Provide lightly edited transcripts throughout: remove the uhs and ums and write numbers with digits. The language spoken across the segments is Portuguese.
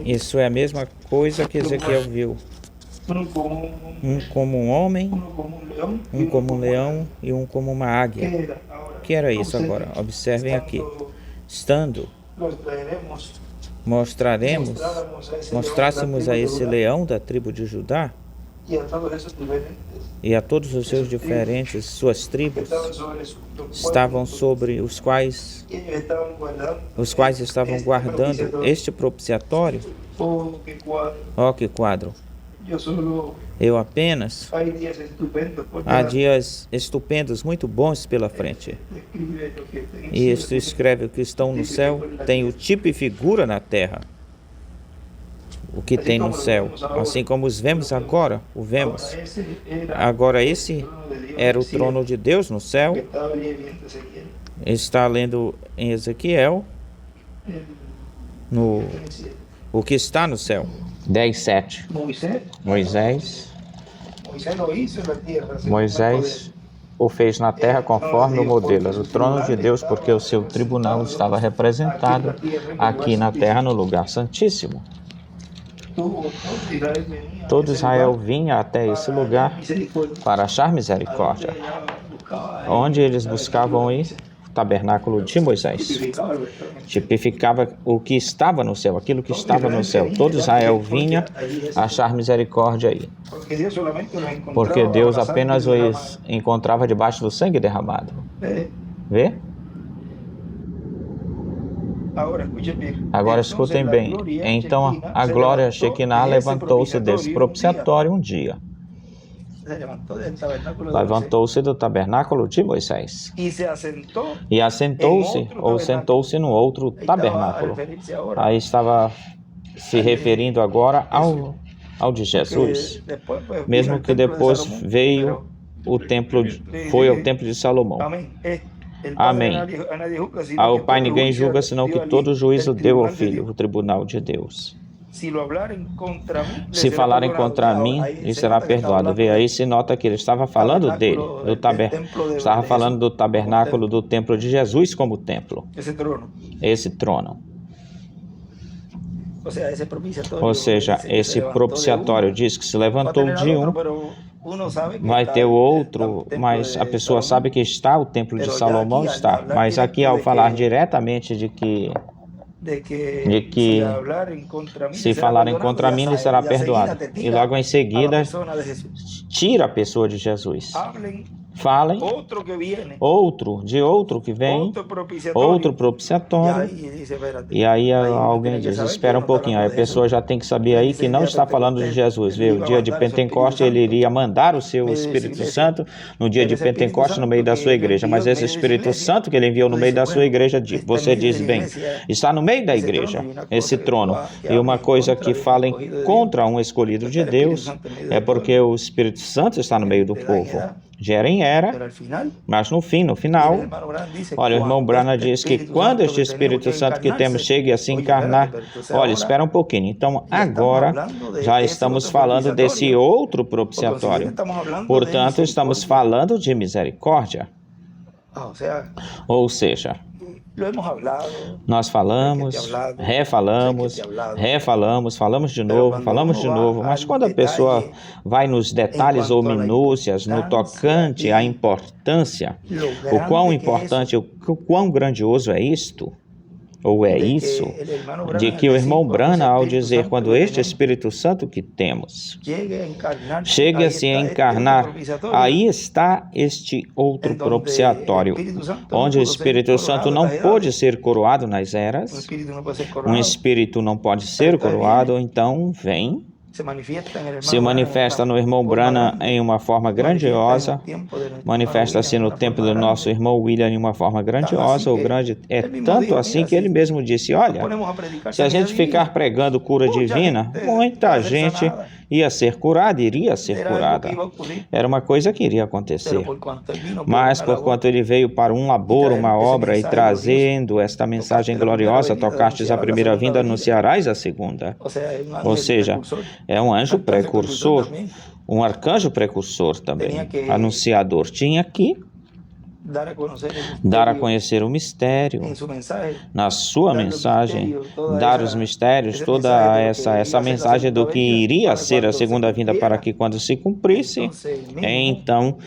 Isso é a mesma coisa que Ezequiel viu. Um como um homem, um como um leão e um como uma águia. O que era isso agora? Observem aqui. Estando, mostrássemos a esse leão da tribo de Judá e a todos os seus diferentes, suas tribos, estavam sobre os quais estavam guardando este propiciatório. Ó, que quadro! Eu apenas, há dias estupendos, muito bons pela frente. E isto escreve o que estão no céu, tem o tipo e figura na terra. O que tem no céu, assim como os vemos agora, o vemos. Agora esse era o trono de Deus no céu. Está lendo em Ezequiel, o que está no céu. 10:7. Moisés o fez na terra conforme o modelo, era o trono de Deus, porque o seu tribunal estava representado aqui na terra no lugar santíssimo. Todo Israel vinha até esse lugar para achar misericórdia. Onde eles buscavam ir? O tabernáculo de Moisés. Tipificava o que estava no céu, aquilo que estava no céu. Todo Israel vinha achar misericórdia aí. Porque Deus apenas os encontrava debaixo do sangue derramado. Vê? Agora escutem bem. Então a glória Shekinah levantou-se desse propiciatório um dia. Levantou-se do tabernáculo de Moisés. E assentou-se, ou sentou-se no outro tabernáculo. Aí estava se referindo agora ao de Jesus. Mesmo que depois veio foi ao templo de Salomão. Amém. Ao Pai ninguém julga, senão que todo juízo deu ao Filho, o tribunal de Deus. Se falarem contra mim, lhe será perdoado. Vê aí, se nota que ele estava falando dele, estava falando do tabernáculo do templo de Jesus como templo. Esse trono. Ou seja, esse propiciatório diz que se levantou de um, vai ter o outro, mas a pessoa sabe que está, o templo de Salomão está. Mas aqui, ao falar diretamente de que se falarem contra mim, lhe será perdoado. E logo em seguida, tira a pessoa de Jesus. Falem, outro que vem, outro propiciatório. E aí alguém diz, espera um pouquinho, aí a pessoa já tem que saber aí que não está falando de Jesus. Vê, o dia de Pentecostes ele iria mandar o seu Espírito Santo no dia de Pentecostes no meio da sua igreja, mas esse Espírito Santo que ele enviou no meio da sua igreja, você diz bem, está no meio da igreja, esse trono. E uma coisa que falem contra um escolhido de Deus é porque o Espírito Santo está no meio do povo. Gerem era, mas no final, olha, o irmão Branham diz que quando este Espírito Santo que temos chegue a se encarnar, olha, espera um pouquinho, então agora já estamos falando desse outro propiciatório, portanto estamos falando de misericórdia, ou seja, nós falamos, falamos de novo, mas quando a pessoa vai nos detalhes ou minúcias, no tocante à importância, o quão importante, o quão grandioso é isto, ou é isso, de que o irmão Branham, ao dizer, quando este Espírito Santo que temos chegue a se encarnar, aí está este outro propiciatório, onde o Espírito Santo não pôde ser coroado nas eras, um Espírito não pode ser coroado, então vem, se manifesta no irmão Branham em uma forma grandiosa, manifesta-se no tempo do nosso irmão William em uma forma grandiosa, ou grande, é tanto assim que ele mesmo disse, olha, se a gente ficar pregando cura divina, muita gente iria ser curada. Era uma coisa que iria acontecer. Mas, porquanto ele veio para um labor, uma obra, e trazendo esta mensagem gloriosa, tocastes a primeira vinda, anunciarás a segunda. Ou seja, é um anjo precursor, um arcanjo precursor também, anunciador. Tinha aqui dar a conhecer o mistério, na sua mensagem, dar os mistérios, toda essa mensagem do que iria ser a segunda vinda, para que quando se cumprisse, então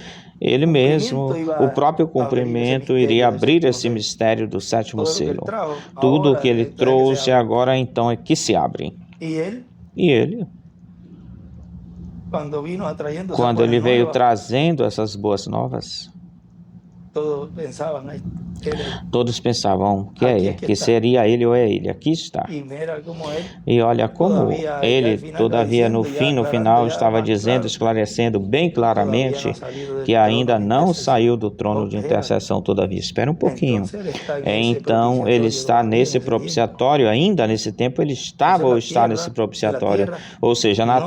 ele mesmo, o próprio cumprimento, iria abrir esse mistério do sétimo selo. Tudo o que ele trouxe agora então é que se abre. E ele, quando ele veio trazendo essas boas novas, todos pensavam que seria ele ou é ele. Aqui está. E olha como ele, todavia, no final, estava dizendo, esclarecendo bem claramente que ainda não saiu do trono de intercessão. Todavia, espera um pouquinho. Então, ele está nesse propiciatório, ainda nesse tempo ele estava ou está nesse propiciatório. Ou seja, na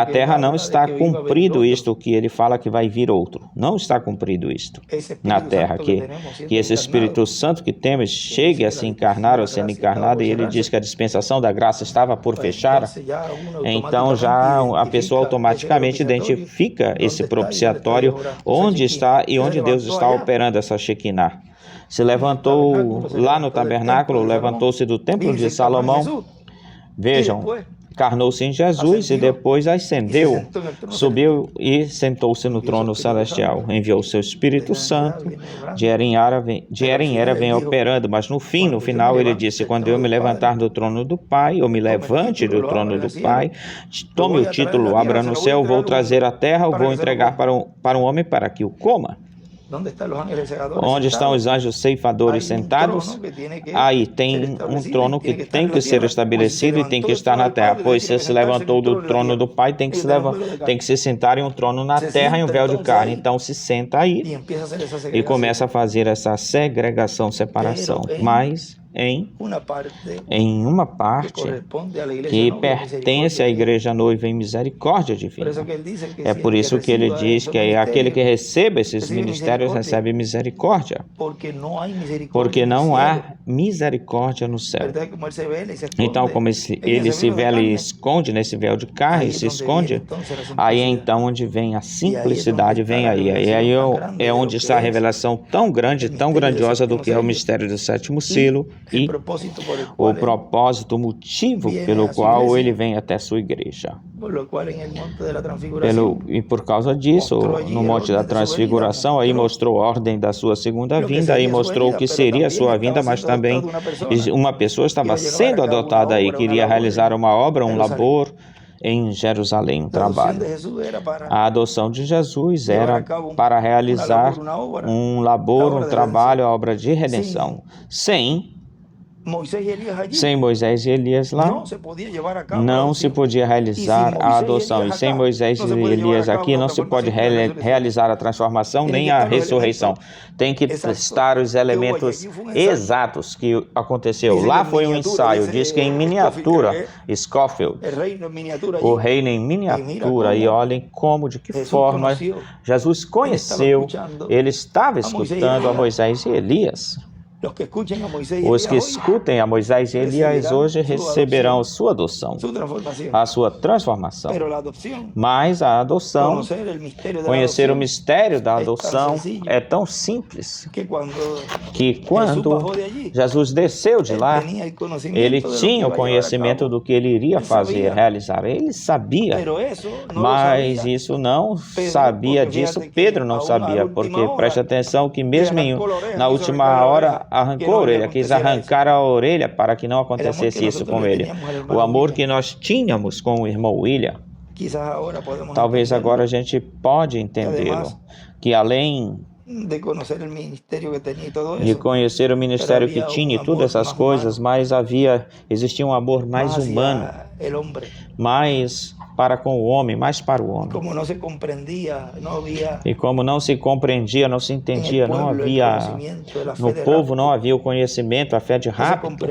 terra não está cumprido isto que ele fala que vai vir outro. Não está cumprido isto na terra, que esse Espírito Santo que temos chegue a se encarnar ou sendo encarnado, e ele diz que a dispensação da graça estava por fechar. Então já a pessoa automaticamente identifica esse propiciatório, onde está e onde Deus está operando essa Shekinah. Se levantou lá no tabernáculo, levantou-se do templo de Salomão. Vejam, encarnou-se em Jesus e depois ascendeu, subiu e sentou-se no trono celestial. Enviou seu Espírito Santo, de era em era vem operando, mas no final ele disse: quando eu me levantar do trono do Pai, eu me levante do trono do Pai, tome o título, abra no céu, vou trazer a terra, eu vou entregar para um homem para que o coma. Onde estão os anjos ceifadores sentados? Aí tem um trono que tem que ser estabelecido e tem que estar na terra, pois se levantou do trono do Pai, tem que se sentar em um trono na terra, em um véu de carne. Então se senta aí e começa a fazer essa segregação, separação. Mas em uma parte que pertence à igreja noiva em misericórdia divina. É por isso que ele diz que aquele que recebe esses ministérios recebe misericórdia, porque não há misericórdia no céu. Então, como ele se vela e esconde nesse véu de carne, se esconde, aí é então onde vem a simplicidade, vem aí. E aí é onde está a revelação tão grande, tão grandiosa do que é o mistério do sétimo selo, e o propósito, o motivo pelo qual ele vem até sua igreja. E por causa disso, no Monte da Transfiguração, aí mostrou a ordem da sua segunda vinda, aí mostrou o que seria a sua vinda, mas também uma pessoa estava sendo adotada aí, queria realizar uma obra, um labor em Jerusalém, um trabalho. A adoção de Jesus era para realizar um labor, um trabalho, a obra de redenção. Sem Moisés e Elias lá, não se podia realizar a adoção. E sem Moisés e Elias aqui, não se pode realizar a transformação nem a ressurreição. Tem que estar os elementos exatos que aconteceu. Lá foi um ensaio, diz que em miniatura, Scofield, o reino em miniatura. E olhem como, de que forma Jesus conheceu, ele estava escutando a Moisés e Elias. Os que escutem a Moisés e Elias hoje receberão sua adoção, a sua transformação. Mas a adoção, conhecer o mistério da adoção, é tão simples que quando Jesus desceu de lá, ele tinha o conhecimento do que ele iria fazer, realizar. Ele sabia, mas isso não sabia disso. Pedro não sabia, porque preste atenção que mesmo na última hora arrancou a orelha, quis arrancar a orelha para que não acontecesse isso com ele. O amor que nós tínhamos com o irmão William, talvez agora a gente pode entendê-lo, que além de conhecer o ministério que tinha e todas essas coisas, mas existia um amor mais humano, mais para com o homem, mais para o homem. E como não se compreendia, não se entendia, não havia, no povo não havia o conhecimento, a fé de rapto.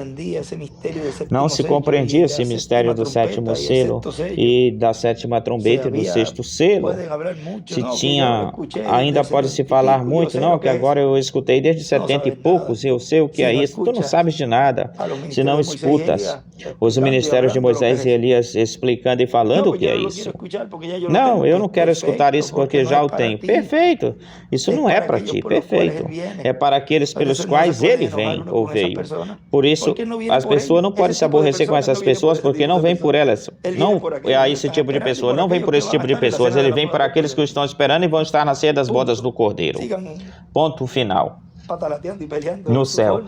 Não se compreendia esse mistério do sétimo selo e da sétima trombeta e do sexto selo. Se tinha, ainda pode se falar muito, não, que agora eu escutei desde 70 e poucos, e eu sei o que é isso. Tu não sabes de nada, se não escutas os ministérios de Moisés e Elias explicando e falando o que é isso. Não, eu não quero escutar isso porque já o tenho. Perfeito. Isso não é para ti. Perfeito. É para aqueles pelos quais ele vem ou veio. Por isso, as pessoas não podem se aborrecer com essas pessoas porque não vem por elas. Não é esse tipo de pessoa. Não vem por esse tipo de pessoas. Ele vem para aqueles que o estão esperando e vão estar na ceia das bodas do Cordeiro. Ponto final. No céu.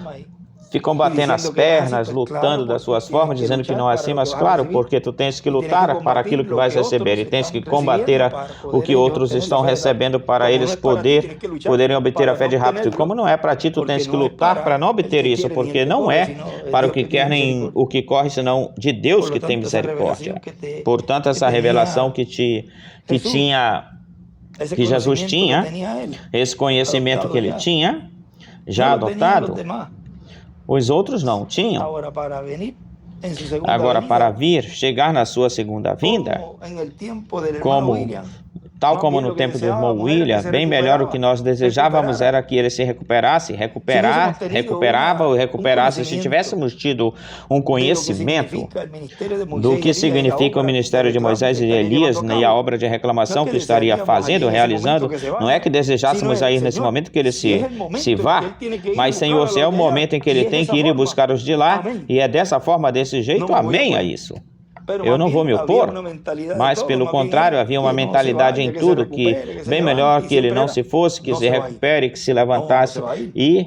Ficam batendo as pernas, lutando das suas formas, dizendo que não é assim, mas claro, porque tu tens que lutar para aquilo que vais receber e tens que combater o que outros estão recebendo para eles poderem obter a fé de rápido. E como não é para ti, tu tens que lutar para não obter isso, porque não é para o que querem, o que corre, senão de Deus que tem misericórdia. Portanto, essa revelação que Jesus tinha, esse conhecimento que ele tinha, já adotado, os outros não tinham. Agora, para chegar na sua segunda vinda, tal como no tempo do irmão William, bem melhor o que nós desejávamos era que ele se recuperasse se tivéssemos tido um conhecimento do que significa o ministério de Moisés e de Elias e a obra de reclamação que estaria fazendo, realizando. Não é que desejássemos ir nesse momento que ele se vá, mas, Senhor, se é o momento em que ele tem que ir e buscar os de lá, e é dessa forma, desse jeito, amém a isso. Eu não vou me opor, mas pelo contrário, havia uma mentalidade em tudo que bem melhor que ele não se fosse, que se recupere, que se levantasse e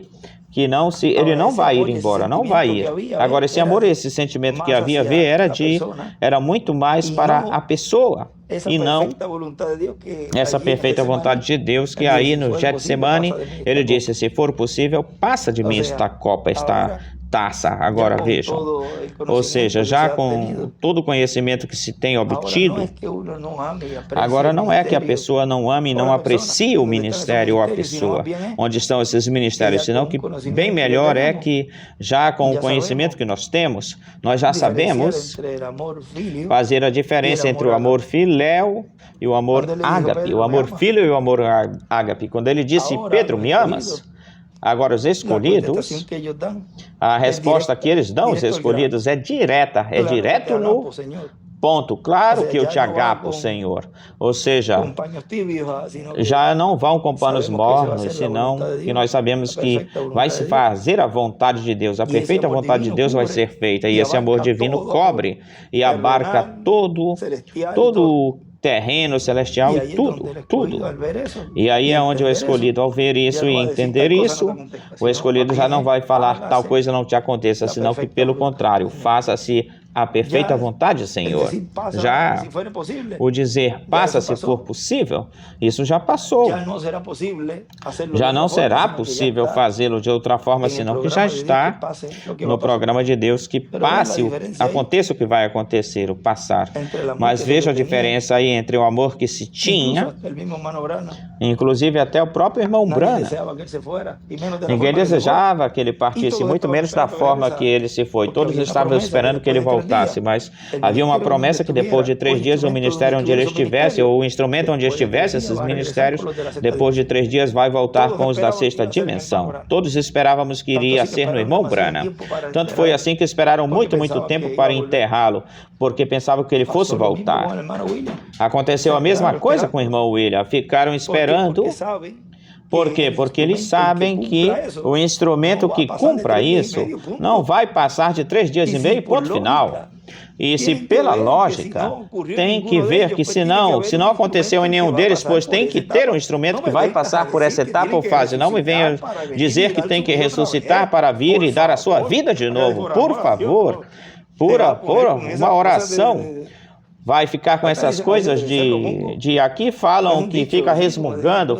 que ele não vai ir embora, não vai ir. Agora, esse amor, esse sentimento que havia era muito mais para a pessoa e não essa perfeita vontade de Deus que aí no Getsemane ele disse, se for possível, passa de mim esta copa, esta taça. Agora vejam, ou seja, já com todo o conhecimento que se tem obtido, agora não é que a pessoa não ame e não aprecie o ministério ou a pessoa, onde estão esses ministérios, senão que bem melhor é que já com o conhecimento que nós temos, nós já sabemos fazer a diferença entre o amor filéu e o amor ágape, o amor filho e o amor ágape. Quando ele disse, Pedro, me amas? Agora, os escolhidos, a resposta que eles dão, os escolhidos, é direta, é direto no ponto. Claro que eu te agapo, Senhor. Ou seja, já não vão com panos mornos, senão que nós sabemos que vai se fazer a vontade de Deus. A perfeita vontade de Deus vai ser feita. E esse amor divino cobre e abarca todo terreno, celestial e tudo. E aí é onde o escolhido, ao ver isso e entender isso, o escolhido já não vai falar tal coisa não te aconteça, senão que pelo contrário, faça-se a perfeita vontade, Senhor. Já o dizer passa se for possível, isso já passou. Já não será possível fazê-lo de outra forma, senão que já está no programa de Deus que aconteça o que vai acontecer, o passar. Mas veja a diferença aí entre o amor que se tinha, inclusive até o próprio irmão Branham. Ninguém desejava que ele partisse, muito menos da forma que ele se foi. Todos estavam esperando que ele voltasse, mas havia uma promessa que depois de 3 dias o ministério onde ele estivesse, ou o instrumento onde estivesse, esses ministérios, depois de 3 dias vai voltar com os da 6ª dimensão. Todos esperávamos que iria ser no irmão Branham. Tanto foi assim que esperaram muito tempo para enterrá-lo, porque pensavam que ele fosse voltar. Aconteceu a mesma coisa com o irmão William. Ficaram esperando. Por quê? Porque eles sabem que o instrumento que cumpra isso não vai passar de 3 dias e meio, ponto final. E se pela lógica, tem que ver que se não aconteceu em nenhum deles, pois tem que ter um instrumento que vai passar por essa etapa ou fase. Não me venha dizer que tem que ressuscitar para vir e dar a sua vida de novo. Por favor, por uma oração. Vai ficar com essas coisas de aqui falam que fica resmungando,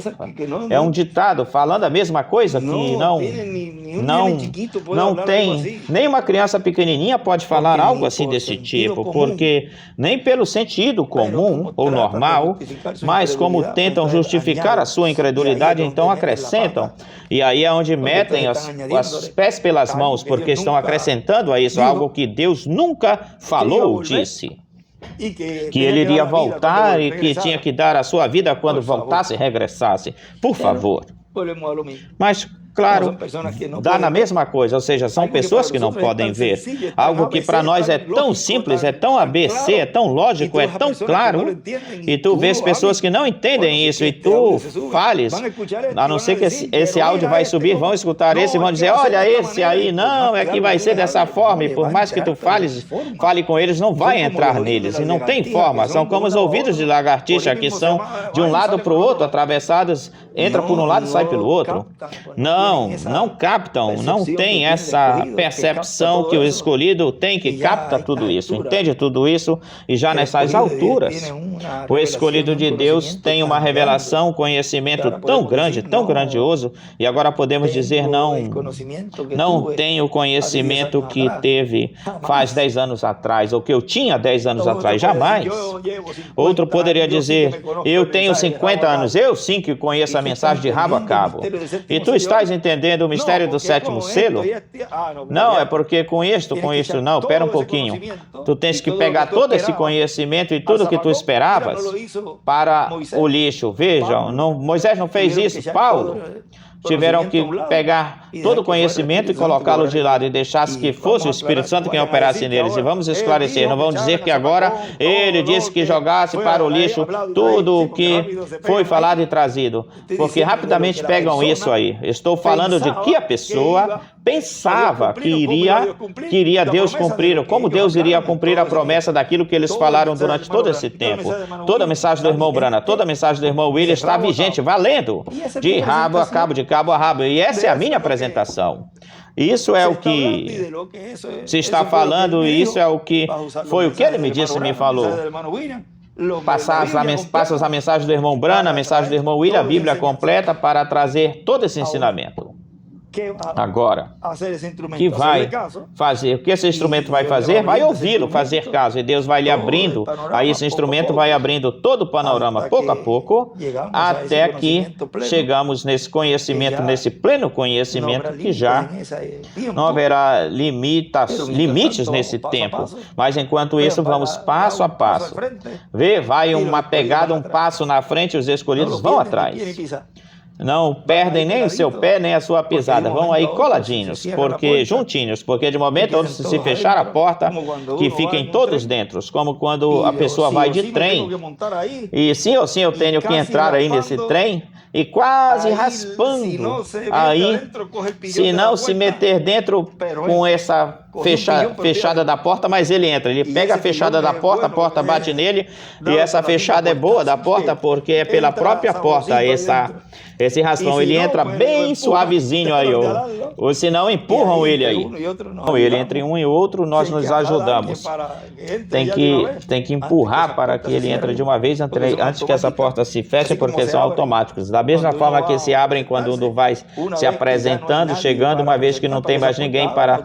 é um ditado falando a mesma coisa que não tem, nem uma criança pequenininha pode falar algo assim desse tipo, porque nem pelo sentido comum ou normal, mas como tentam justificar a sua incredulidade, então acrescentam, e aí é onde metem os pés pelas mãos, porque estão acrescentando a isso algo que Deus nunca falou ou disse. Que ele iria voltar e que tinha que dar a sua vida quando voltasse e regressasse. Por favor. Mas claro, dá na mesma coisa, ou seja, são pessoas que não podem ver. Algo que para nós é tão simples, é tão ABC, é tão lógico, é tão claro, e tu vês pessoas que não entendem isso, e tu fales, a não ser que esse áudio vai subir, vão escutar esse e vão dizer, olha esse aí, não, é que vai ser dessa forma, e por mais que tu fale com eles, não vai entrar neles, e não tem forma, são como os ouvidos de lagartixa, que são de um lado para o outro, atravessados, entra por um lado e sai pelo outro. Não captam, não tem essa percepção que o escolhido tem, que capta tudo isso, entende tudo isso, e já nessas alturas, o escolhido de Deus tem uma revelação, um conhecimento tão grande, tão grandioso, e agora podemos dizer, não tem o conhecimento que teve faz 10 anos atrás, ou que eu tinha 10 anos atrás, jamais. Outro poderia dizer, eu tenho 50 anos, eu sim que conheço a mensagem de rabo a cabo. E tu estás entendendo o mistério do sétimo selo? Não, é porque com isto não, espera um pouquinho. Tu tens que pegar todo esse conhecimento e tudo que tu esperavas para o lixo. Vejam, Moisés não fez isso, Paulo. Tiveram que pegar todo o conhecimento e colocá-lo de lado e deixasse que fosse o Espírito Santo quem operasse neles. E vamos esclarecer, não vamos dizer que agora ele disse que jogasse para o lixo tudo o que foi falado e trazido, porque rapidamente pegam isso aí. Estou falando de que a pessoa pensava que iria Deus cumprir, como Deus iria cumprir a promessa daquilo que eles falaram durante todo esse tempo. Toda a mensagem do irmão Branham, toda a mensagem do irmão William está vigente, valendo, de rabo a cabo, de cabo a rabo. E essa é a minha apresentação. Isso é o que se está falando, e isso é o que foi o que ele me disse, me falou. Passas a mensagem do irmão Branham, a mensagem do irmão William, a Bíblia completa, para trazer todo esse ensinamento. Agora, que vai fazer? O que esse instrumento vai fazer? Vai ouvi-lo, fazer caso, e Deus vai lhe abrindo, aí esse instrumento vai abrindo todo o panorama, pouco a pouco, até que chegamos nesse conhecimento, nesse pleno conhecimento, que já não haverá limites nesse tempo, mas enquanto isso vamos passo a passo. Vai uma pegada, um passo na frente, os escolhidos vão atrás. Não perdem nem o seu pé, nem a sua pisada. Vão aí coladinhos, juntinhos, porque de momento onde se fechar a porta, que fiquem todos dentro, como quando a pessoa vai de trem, e sim ou sim eu tenho que entrar aí nesse trem, e quase raspando aí, se não se meter dentro com essa fechada da porta, mas ele entra, ele pega a fechada da porta, a porta bate nele, e essa fechada é boa da porta, porque é pela própria porta esse raspão, ele entra bem suavezinho aí, ou se não empurram ele aí. Ele entre um e outro, nós nos ajudamos. Tem que empurrar para que ele entre de uma vez antes que essa porta se feche, porque são automáticos. Da mesma forma que se abrem quando um vai se apresentando, chegando, uma vez que não tem mais ninguém para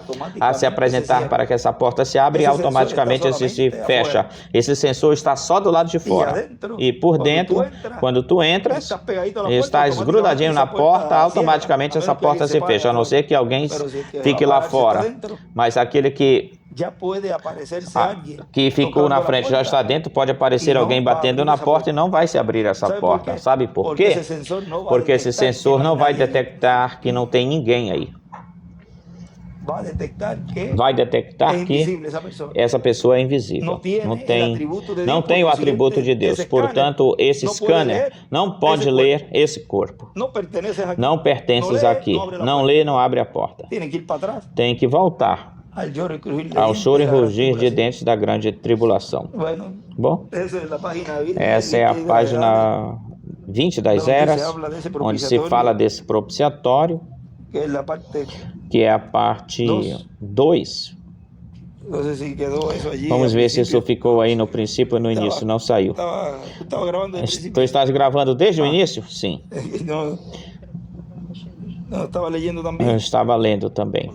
se apresentar para que essa porta se abra, e automaticamente esse se fecha. Esse sensor está só do lado de fora. E por dentro, quando tu entras, estás grudadinho na porta, automaticamente essa porta se fecha, a não ser que alguém fique lá fora. Mas aquele que ficou na frente já está dentro, pode aparecer alguém batendo na porta e não vai se abrir essa porta. Sabe por quê? Porque esse sensor não vai detectar que não tem ninguém aí. Vai detectar que essa pessoa é invisível. Não tem o atributo de Deus. Portanto, esse scanner não pode ler esse corpo. Não pertences aqui. Não lê, não abre a porta. Tem que voltar ao choro e rugir de dentes da grande tribulação. Bom, essa é a página 20 das eras, onde se fala desse propiciatório, que é a parte 2. Vamos ver se isso ficou aí no princípio ou no início. Não saiu. Tu estás gravando desde o início? Sim. Eu estava lendo também.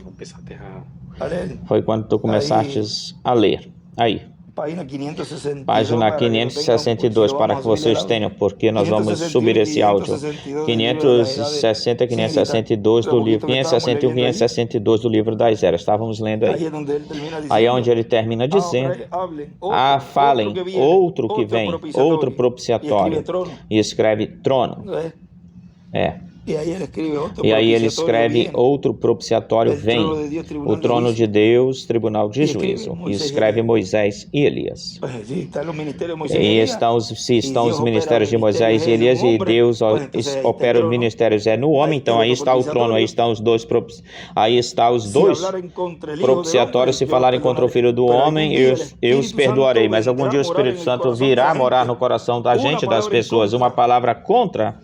Foi quando tu começaste a ler. Aí. Página 562, para que vocês tenham, porque nós vamos subir esse áudio. 560, 562 do livro, 561, 562 do livro das eras. Estávamos lendo aí. Aí é onde ele termina dizendo: falem, outro que vem, outro propiciatório. E escreve trono. E aí ele escreve: outro propiciatório vem, o trono de Deus, tribunal de juízo. E escreve Moisés e Elias. E se estão os ministérios de Moisés e Elias, e Deus opera os ministérios no homem, então aí está o trono, aí estão os dois propiciatórios. Se falarem contra o Filho do Homem, eu os perdoarei. Mas algum dia o Espírito Santo virá morar no coração da gente, das pessoas. Uma palavra contra,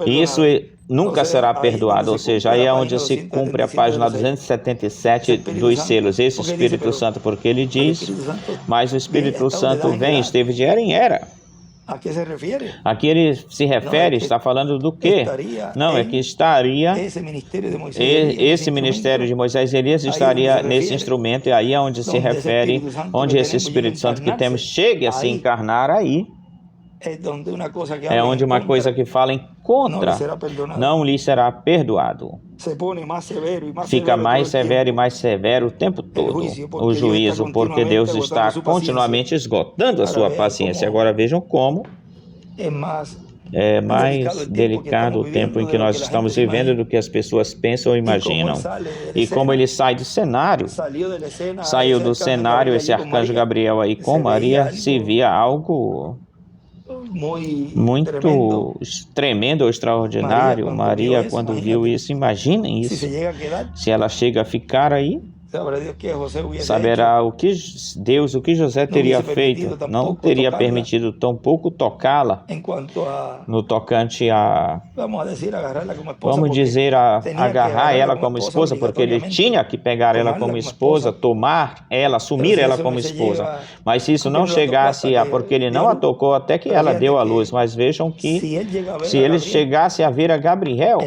isso nunca será perdoado. Ou seja, aí é onde se cumpre a página 277 dos selos. Esse Espírito Santo, porque ele diz: mas o Espírito Santo vem, esteve de era em era. Aqui ele se refere, está falando do quê? Não, é que estaria, esse ministério de Moisés e Elias estaria nesse instrumento, e aí é onde se refere, onde esse Espírito Santo que temos chegue a se encarnar aí. É onde uma coisa que fala em contra não lhe será perdoado. Fica mais severo e mais severo o tempo todo o juízo, porque Deus está continuamente esgotando a sua paciência. Agora vejam como é mais delicado o tempo em que nós estamos vivendo do que as pessoas pensam ou imaginam. E como ele sai do cenário, saiu do cenário esse arcanjo Gabriel aí com Maria, se via algo muito tremendo ou extraordinário. Maria, quando viu isso, imaginem isso. Se ela chega a ficar aí, saberá o que José teria feito. Não teria permitido tampouco tocá-la no tocante a, vamos dizer, agarrar ela como esposa, porque ele tinha que pegar ela como esposa, tomar ela, assumir ela como esposa. Mas se isso não chegasse porque ele não a tocou até que ela deu à luz. Mas vejam que se ele chegasse a ver a Gabriel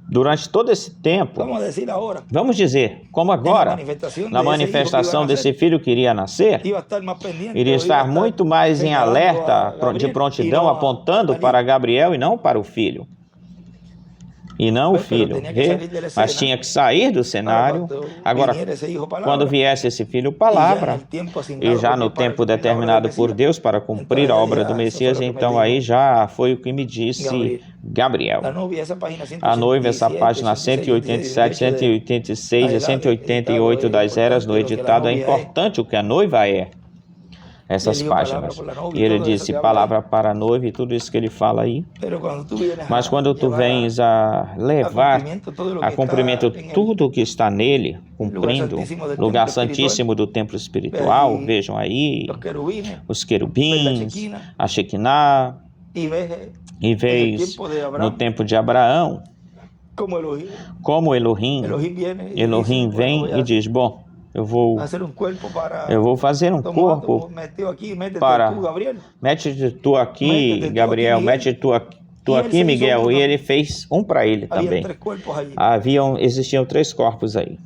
durante todo esse tempo, vamos dizer, como agora, na manifestação desse filho que iria nascer, iria estar muito mais em alerta, de prontidão, apontando para Gabriel e não para o filho. E não o filho, mas tinha que sair do cenário. Agora, quando viesse esse filho, palavra, e já no tempo determinado por Deus para cumprir a obra do Messias, então aí já foi o que me disse Gabriel. A noiva, essa página 187, 186 e 188 das eras no editado, é importante o que a noiva é. Essas páginas. E ele disse palavra para a noiva e tudo isso que ele fala aí. Mas quando tu vens a levar a cumprimento tudo o que está nele, cumprindo lugar santíssimo do templo espiritual, vejam aí os querubins, a Shekinah, e vez no tempo de Abraão, como Elohim vem e diz: bom, eu vou fazer um corpo para... Mete tu aqui, Gabriel, mete tu aqui, Miguel. E ele fez um para ele também. Existiam 3 corpos aí.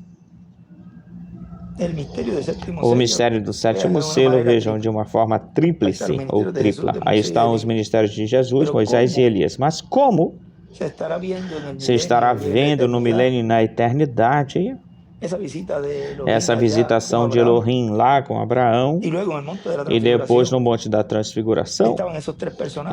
O mistério do sétimo selo, vejam, de uma forma tríplice ou tripla. Aí estão os ministérios de Jesus, Moisés e Elias. Mas como se estará vendo no milênio e na eternidade essa visitação de Elohim lá com Abraão, e depois no Monte da Transfiguração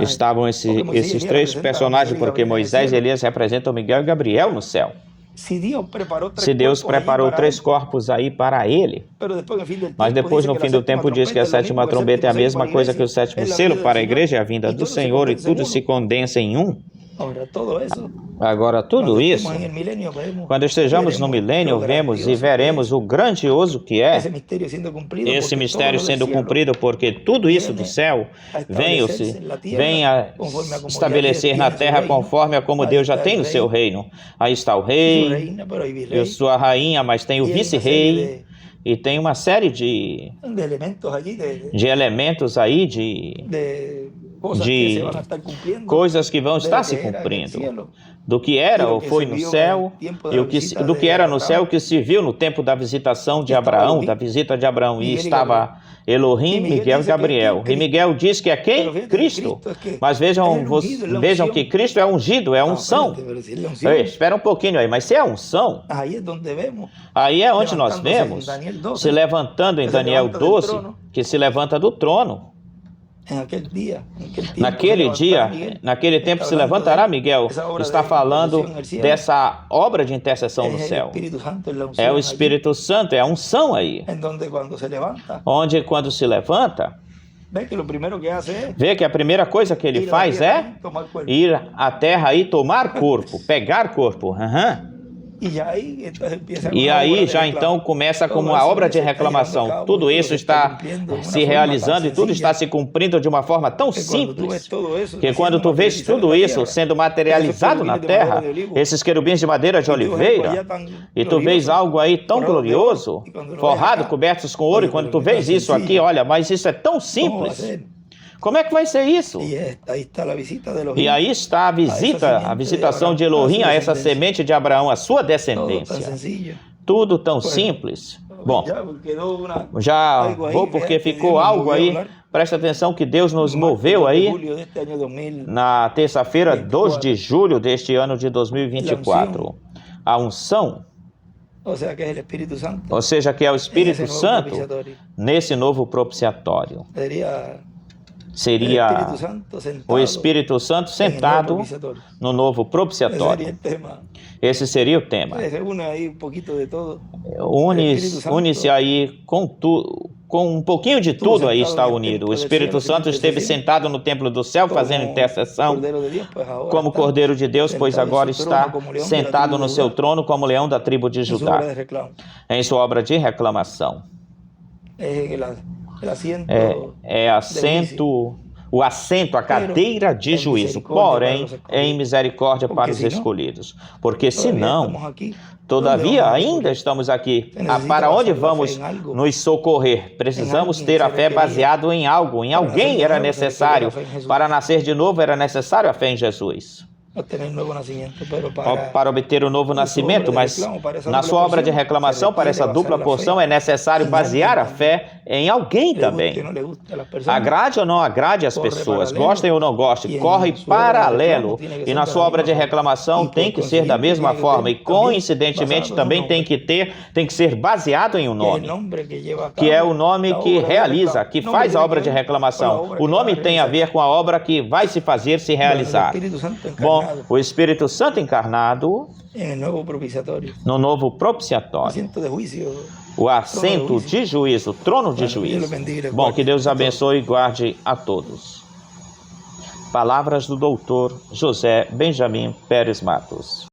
estavam esses 3 personagens, porque Moisés e Elias representam Miguel e Gabriel no céu. Se Deus preparou 3 corpos aí para ele, mas depois no fim do tempo diz que a 7ª trombeta é a mesma coisa que o 7º selo para a igreja, é a vinda do Senhor, e tudo se condensa em um. Agora, tudo isso, quando estejamos no milênio, vemos e veremos o grandioso que é esse mistério sendo cumprido, porque tudo isso do céu vem a estabelecer na terra conforme a como Deus já tem no seu reino. Aí está o rei, eu sou a rainha, mas tem o vice-rei, e tem uma série de elementos aí, de coisas que vão estar se cumprindo, do que era ou foi no céu, e do que era no céu, o que se viu no tempo da visitação de Abraão, da visita de Abraão, e estava Elohim, Miguel e Gabriel. E Miguel diz que é quem? Cristo. Mas vejam que Cristo é ungido, é unção. Espera um pouquinho aí, mas se é unção, aí é onde nós vemos se levantando em Daniel 12, que se levanta do trono. Naquele dia, naquele tempo se levantará Miguel, está falando dessa obra de intercessão no céu. É o Espírito Santo, é a unção aí. Onde quando se levanta, vê que a primeira coisa que ele faz é ir à terra e tomar corpo, pegar corpo. E aí já então começa como uma obra de reclamação. Tudo isso está se realizando e tudo está se cumprindo de uma forma tão simples que quando tu vês tudo isso sendo materializado na terra, esses querubins de madeira de oliveira, e tu vês algo aí tão glorioso, forrado, cobertos com ouro, e quando tu vês isso aqui, olha, mas isso é tão simples. Como é que vai ser isso? E aí está a visitação de Elohim a essa semente de Abraão, a sua descendência. Tudo tão simples. Bom, já vou porque ficou algo aí. Presta atenção que Deus nos moveu aí na terça-feira, 2 de julho deste ano de 2024. A unção, ou seja, que é o Espírito Santo nesse novo propiciatório. Seria o Espírito Santo sentado no novo propiciatório. Esse seria o tema. Une-se aí com um pouquinho de tudo aí está unido. O Espírito Santo esteve sentado no templo do céu fazendo intercessão como Cordeiro de Deus, pois agora está sentado no seu trono como leão da tribo de Judá, em sua obra de reclamação. O assento, a cadeira de juízo, porém, em misericórdia para os escolhidos. Porque senão, todavia, ainda estamos aqui. Para onde vamos nos socorrer? Precisamos ter a fé baseada em algo, em alguém era necessário. Para nascer de novo era necessário a fé em Jesus. Para obter o novo nascimento, mas na sua obra de reclamação, para essa dupla porção, é necessário basear a fé em alguém também. Agrade ou não agrade as pessoas, gostem ou não gostem, corre paralelo. E na sua obra de reclamação tem que ser da mesma forma. E coincidentemente também tem que ser baseado em um nome, que é o nome que realiza, que faz a obra de reclamação. O nome tem a ver com a obra que vai se fazer, se realizar. Bom, o Espírito Santo encarnado no novo propiciatório, o assento de juízo, o trono de juízo. Bom, que Deus abençoe e guarde a todos. Palavras do doutor José Benjamin Pérez Matos.